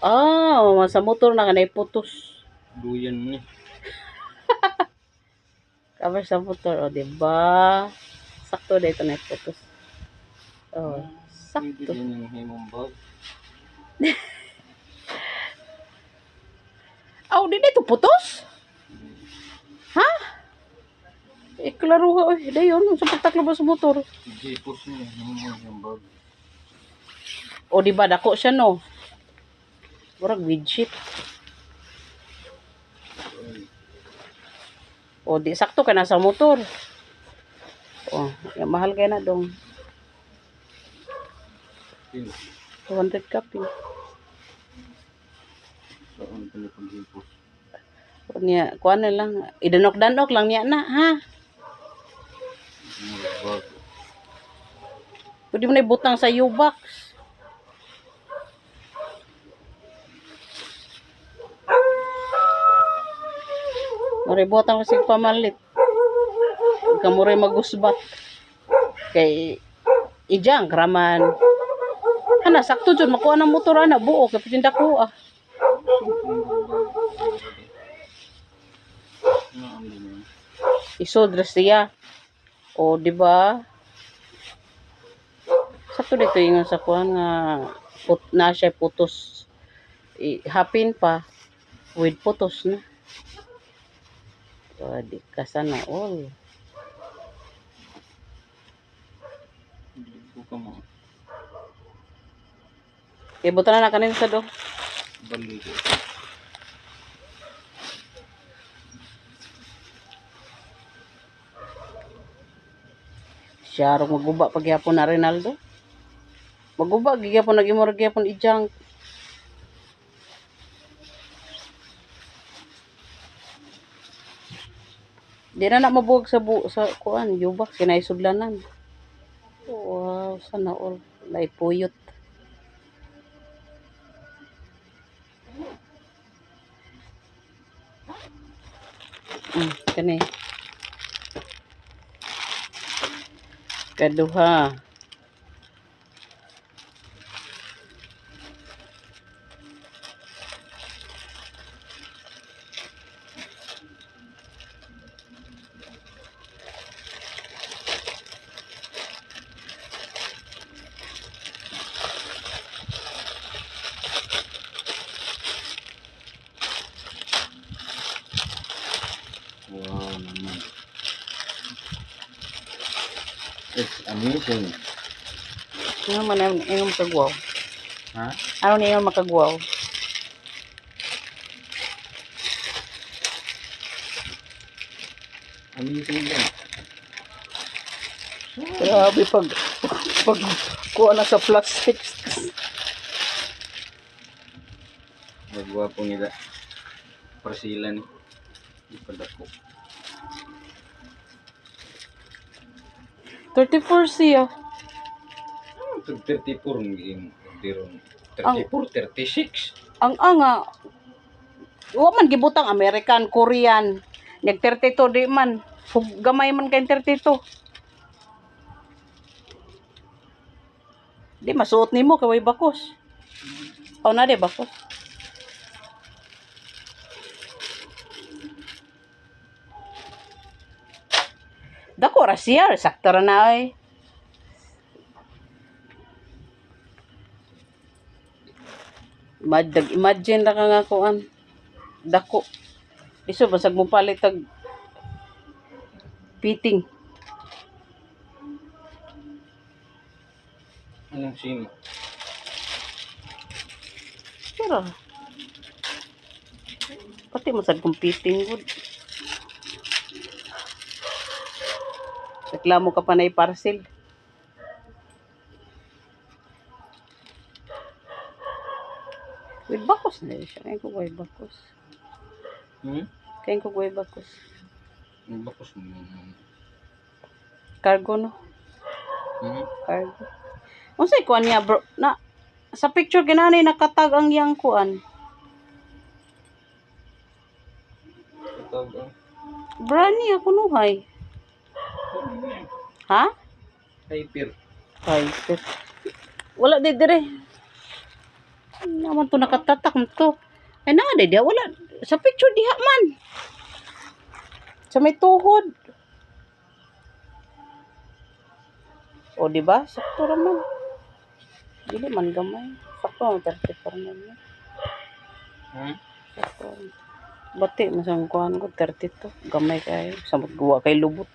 Ah, sa motor na kanay putos. Duyan ni. Cover sa motor, o, diba? Sakto dito na putos. Oh, Pwede sakto. din yung himong bag. Aw, di dito putos? Ha? Klaro ka, oy. Dayon, sa pagtaklo ba sa motor? Jepos ni himong bag. O, diba, dako siya, no? Murag widget. O, di sakto ka na sa motor. O, mahal kayo na dong. Pino. 200 kapi. Saan ka na pag-jepos? O niya, kuha na lang. Idanok-danok lang niya na, ha? Himong bag. Pwede mo na ibutang sa U-box. Maribotang kasi pamalit. Kamuray magusbat. Kay ijang kraman. Ana sakto jud makuha ng motor ana buo kay pinda ko ah. Isod ra siya. O di ba? Sakto dito ingon sa kuan nga na siya putos. Hapin pa with putos na. So, di ka sana all. Buka mo. Ibutan na kanin sa do. Balik. Siya ro maguba pagyapon na Ronaldo. Maguba gyapon nagimo gyapon ijang. Di na mabuwag sa kuan, yubak kinaisudlanan. Wow, sana all lay puyot. Kani. Kaduha. Wow naman. It's amazing. Ano man ang makagwaw? Ha? Ano niya yung makagwaw? Amazing din. Grabe pag kuha na sa plastic. Magwapo nila. Persilan. Ipadako. 34 siya. 34 ng diron. 34, 36. Ang anga. Wa man gibutang American, Korean. Nag 32 di man. Gamay man kay 32. Di masuot nimo kay way bakos. O na di bakos. Dako ra siya, sakto ra na ay. Imagine ra ka nga kuan. Dako. Iso basag mo palit tag fitting. Anong sim? Pero pati mo sad kung fitting good. Reklamo ka pa na i-parcel. With bakos na siya. Kaya ko way bakos. Kaya ko way bakos. Ang bakos mo. Cargo no. Cargo. Unsay kuan niya bro? Na sa picture ginani nakatag ang yang kuan. Brani ako nuhay. Ha? Hyper. Hyper. Wala di dire. Naman to nakatatak mo to. Ay na, dia wala. Sa picture diha man. Sa may tuhod. O, di ba? Sakto raman. Dili man gamay. Sakto ang 34 na niya. Sakto. Bati, masang kuhan ko, 32. Gamay kayo. Sa maggawa kay lubot.